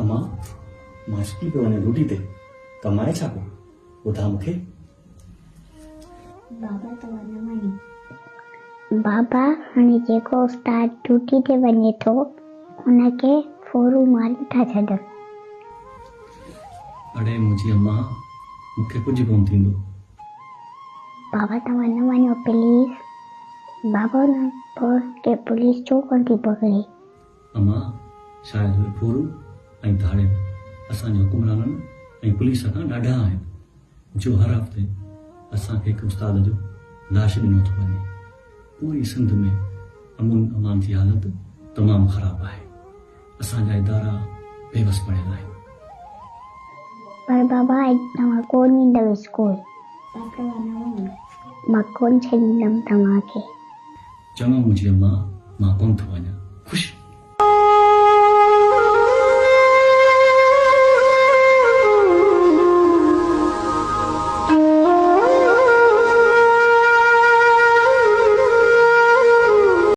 अम्मा मां स्कूल पे वञा ड्यूटी ते कमाए छा को ॿुधा मूंखे। बाबा तव्हां न वञो। बाबा हाणे जेको उस्ताद ड्यूटी ते वञे थो उनखे फोरू मारी था छॾनि। अड़े मुंहिंजी अम्मा मूंखे कुझु कोन थींदो। बाबा तव्हां न वञो प्लीज़। बाबा न के पुलिस छो कोन थी पकड़े। अम्मा शायदि उहे फोरू ऐं धाड़े असांजे हुकुमराननि ऐं पुलिस खां ॾाढा आहिनि जो हर हफ़्ते असांखे हिकु उस्ताद जो लाश ॾिनो थो वञे। पूरी सिंध में अमन अमान जी हालत तमामु ख़राबु आहे। असांजा इदारा बेबस पढ़ियल आहिनि। पर बाबा तव्हां कोन ईंदव स्कूल। मां कोन छॾींदमि तव्हांखे। चङो मुंहिंजी अम्मा मां कोन थो वञा।